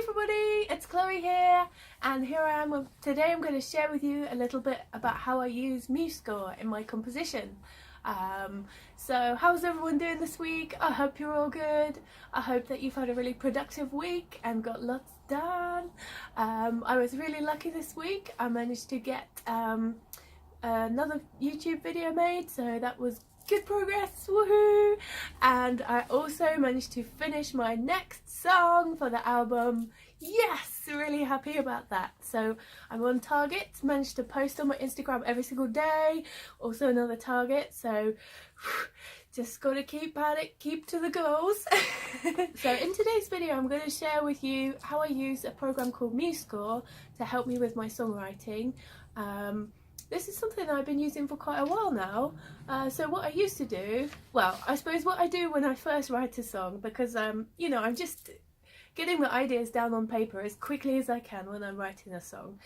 everybody, it's Chloe here, and here I am. Today I'm going to share with you a little bit about how I use MuseScore in my composition. So how's everyone doing this week? I hope you're all good. I hope that you've had a really productive week and got lots done. I was really lucky this week. I managed to get another YouTube video made, so that was good progress, woohoo! And I also managed to finish my next song for the album. Yes, really happy about that. So I'm on target, managed to post on my Instagram every single day, also another target, so just gotta keep at it, keep to the goals. So in today's video I'm going to share with you how I use a program called MuseScore to help me with my songwriting. This is something that I've been using for quite a while now. So what I used to do, well, I suppose what I do when I first write a song, because you know, I'm just getting the ideas down on paper as quickly as I can when I'm writing a song.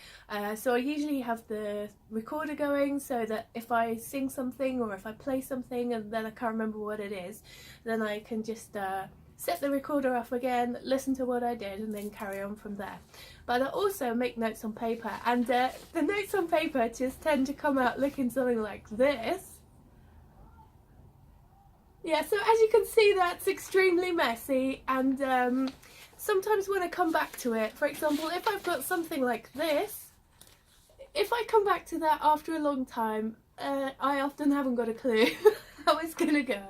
So I usually have the recorder going so that if I sing something or if I play something and then I can't remember what it is, then I can just set the recorder off again, listen to what I did, and then carry on from there. But I also make notes on paper, and the notes on paper just tend to come out looking something like this. Yeah, so as you can see, that's extremely messy, and sometimes when I come back to it, for example, if I've got something like this, if I come back to that after a long time, I often haven't got a clue how it's gonna go,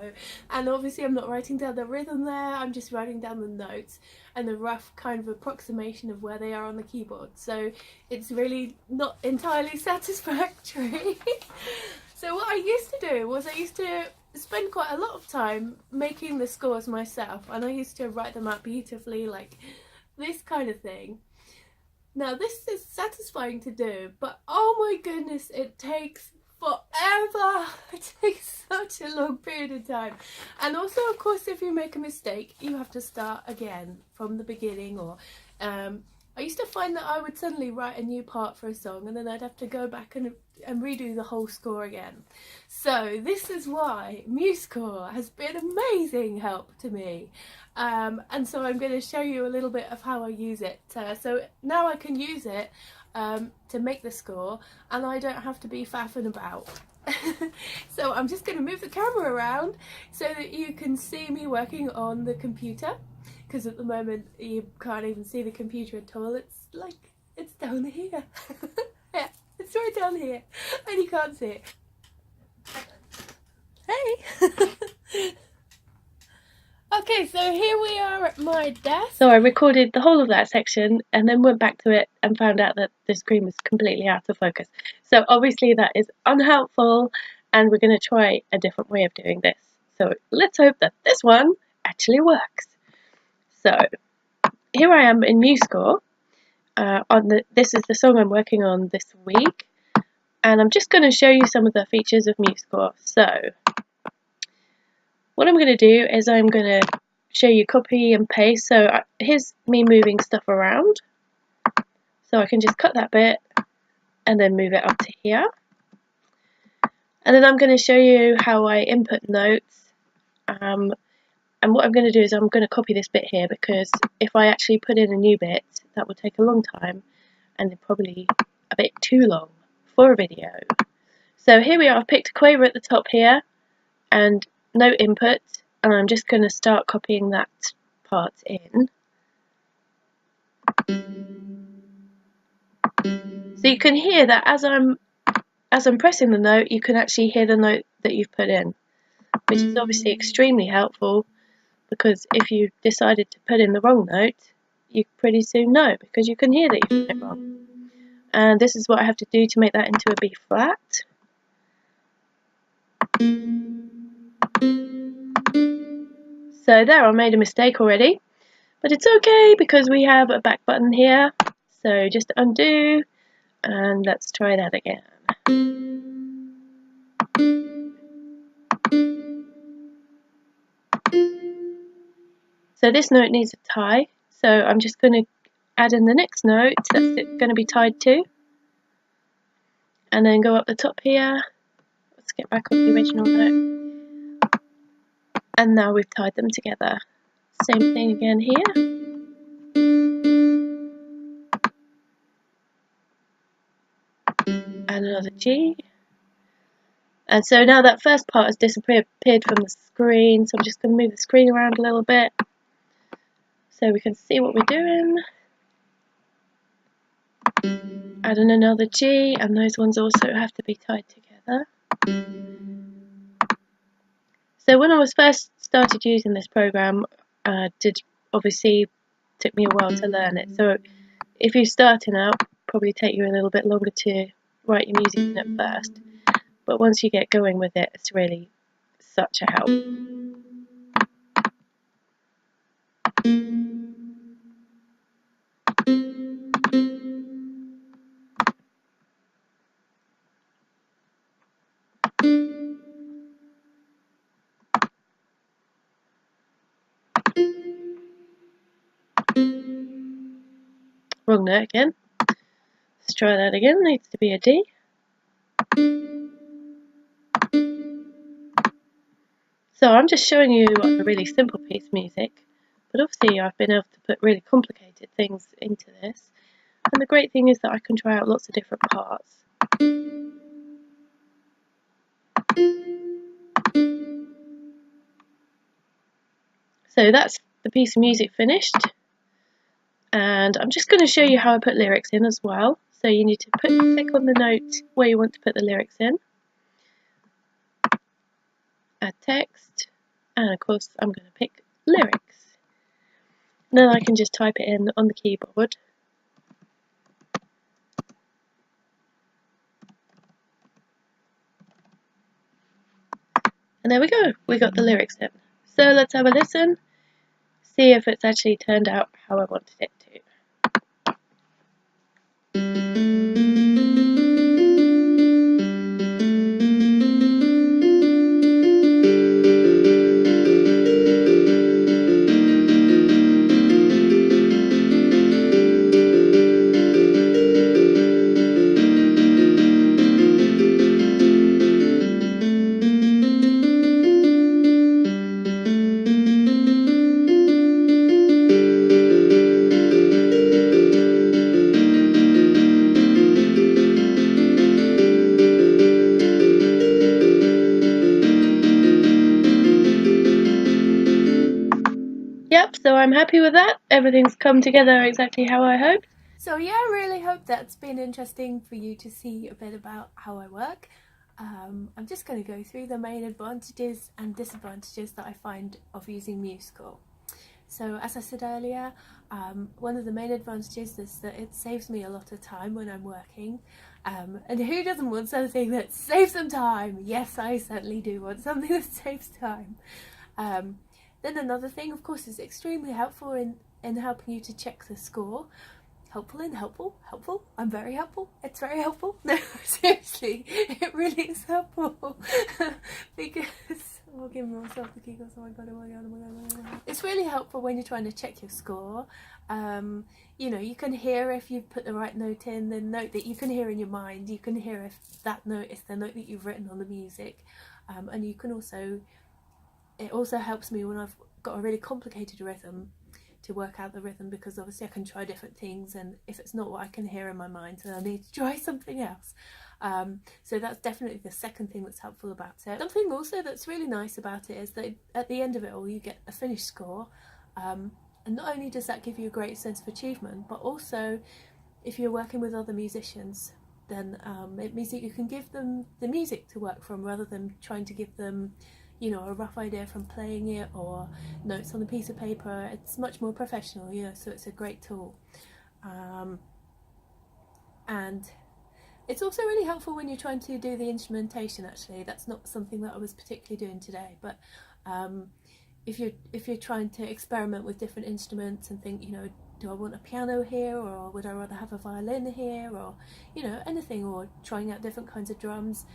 and obviously I'm not writing down the rhythm there, I'm just writing down the notes and the rough kind of approximation of where they are on the keyboard, so it's really not entirely satisfactory. So what I used to do was I used to spend quite a lot of time making the scores myself, and I used to write them out beautifully, like this kind of thing. Now this is satisfying to do, but oh my goodness, it takes forever. It takes such a long period of time, and also of course if you make a mistake you have to start again from the beginning, or I used to find that I would suddenly write a new part for a song and then I'd have to go back and redo the whole score again. So this is why MuseScore has been amazing help to me, and so I'm going to show you a little bit of how I use it. So now I can use it to make the score, and I don't have to be faffing about. So I'm just going to move the camera around so that you can see me working on the computer, because at the moment you can't even see the computer at all. It's like, it's down here. Yeah, it's right down here and you can't see it. Hey! Okay, so here we are at my desk. So I recorded the whole of that section and then went back to it and found out that the screen was completely out of focus. So obviously that is unhelpful, and we're going to try a different way of doing this. So let's hope that this one actually works. So here I am in MuseScore. This is the song I'm working on this week, and I'm just going to show you some of the features of MuseScore. So what I'm going to do is I'm going to show you copy and paste. So here's me moving stuff around. So I can just cut that bit and then move it up to here. And then I'm going to show you how I input notes. And what I'm going to do is I'm going to copy this bit here, because if I actually put in a new bit, that will take a long time and probably a bit too long for a video. So here we are, I've picked a quaver at the top here and no input, and I'm just going to start copying that part in. So you can hear that as I'm pressing the note, you can actually hear the note that you've put in, which is obviously extremely helpful, because if you decided to put in the wrong note, you pretty soon know, because you can hear that you've done it wrong. And this is what I have to do to make that into a B flat. So there, I made a mistake already, but it's okay because we have a back button here. So just undo, and let's try that again. So this note needs a tie, so I'm just going to add in the next note that's going to be tied to, and then go up the top here. Let's get back on the original note, and now we've tied them together. Same thing again here. and another G. And so now that first part has disappeared from the screen, so I'm just going to move the screen around a little bit so we can see what we're doing. Add in another G, and those ones also have to be tied together. So when I was first started using this program, obviously took me a while to learn it. So if you're starting out, probably take you a little bit longer to write your music in at first. But once you get going with it, it's really such a help. Wrong note again. Let's try that again. Needs to be a D. So I'm just showing you a really simple piece of music, but obviously I've been able to put really complicated things into this. And the great thing is that I can try out lots of different parts. So that's the piece of music finished. And I'm just going to show you how I put lyrics in as well. So you need to click on the note where you want to put the lyrics in. Add text. And of course I'm going to pick lyrics. And then I can just type it in on the keyboard. And there we go, we got the lyrics in. So let's have a listen, see if it's actually turned out how I wanted it to. Yep, so I'm happy with that. Everything's come together exactly how I hoped. So yeah, I really hope that's been interesting for you to see a bit about how I work. I'm just going to go through the main advantages and disadvantages that I find of using MuseScore. So as I said earlier, one of the main advantages is that it saves me a lot of time when I'm working. And who doesn't want something that saves them time? Yes, I certainly do want something that saves time. Then another thing, of course, is extremely helpful in helping you to check the score. Helpful and helpful. I'm very helpful. It's very helpful. No, seriously, it really is helpful. Because I'm giving myself the giggles. Oh my god, oh my god, oh my god, oh my god. It's really helpful when you're trying to check your score. You know, you can hear if you've put the right note in, the note that you can hear in your mind. You can hear if that note is the note that you've written on the music. And you can also, it also helps me when I've got a really complicated rhythm to work out the rhythm, because obviously I can try different things, and if it's not what I can hear in my mind, then I need to try something else. So that's definitely the second thing that's helpful about it. Something also that's really nice about it is that at the end of it all you get a finished score, and not only does that give you a great sense of achievement, but also if you're working with other musicians, then it means that you can give them the music to work from rather than trying to give them, you know, a rough idea from playing it or notes on a piece of paper. It's much more professional, you know, so it's a great tool. And it's also really helpful when you're trying to do the instrumentation. Actually, that's not something that I was particularly doing today, but if you're trying to experiment with different instruments and think, you know, do I want a piano here, or would I rather have a violin here, or, you know, anything, or trying out different kinds of drums.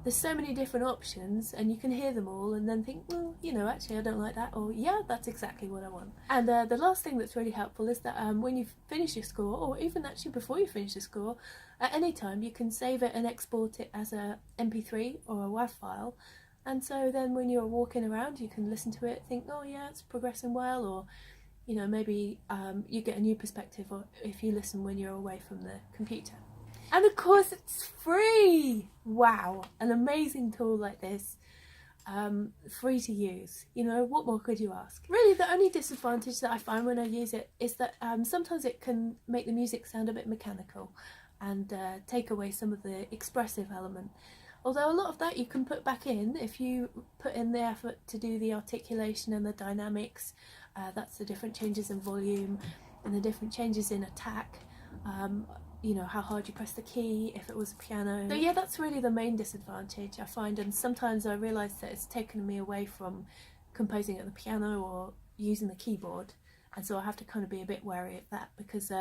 There's so many different options, and you can hear them all and then think, well, you know, actually I don't like that, or yeah, that's exactly what I want. And the last thing that's really helpful is that when you finish your score, or even actually before you finish the score, at any time you can save it and export it as a MP3 or a WAV file, and so then when you're walking around you can listen to it, think, oh yeah, it's progressing well, or, you know, maybe you get a new perspective or if you listen when you're away from the computer. And of course it's free. Wow, an amazing tool like this, free to use. You know, what more could you ask? Really, the only disadvantage that I find when I use it is that sometimes it can make the music sound a bit mechanical and take away some of the expressive element. Although a lot of that you can put back in if you put in the effort to do the articulation and the dynamics. That's the different changes in volume and the different changes in attack. You know, how hard you press the key if it was a piano. So yeah, that's really the main disadvantage I find, and sometimes I realise that it's taken me away from composing at the piano or using the keyboard, and so I have to kind of be a bit wary of that because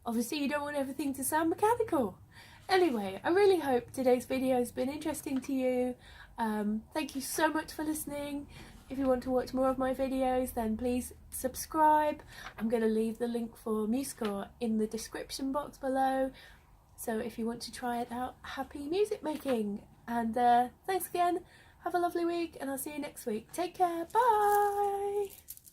obviously you don't want everything to sound mechanical. Anyway, I really hope today's video has been interesting to you. Thank you so much for listening. If you want to watch more of my videos, then please subscribe. I'm going to leave the link for MuseScore in the description box below. So if you want to try it out, happy music making. And thanks again. Have a lovely week, and I'll see you next week. Take care. Bye.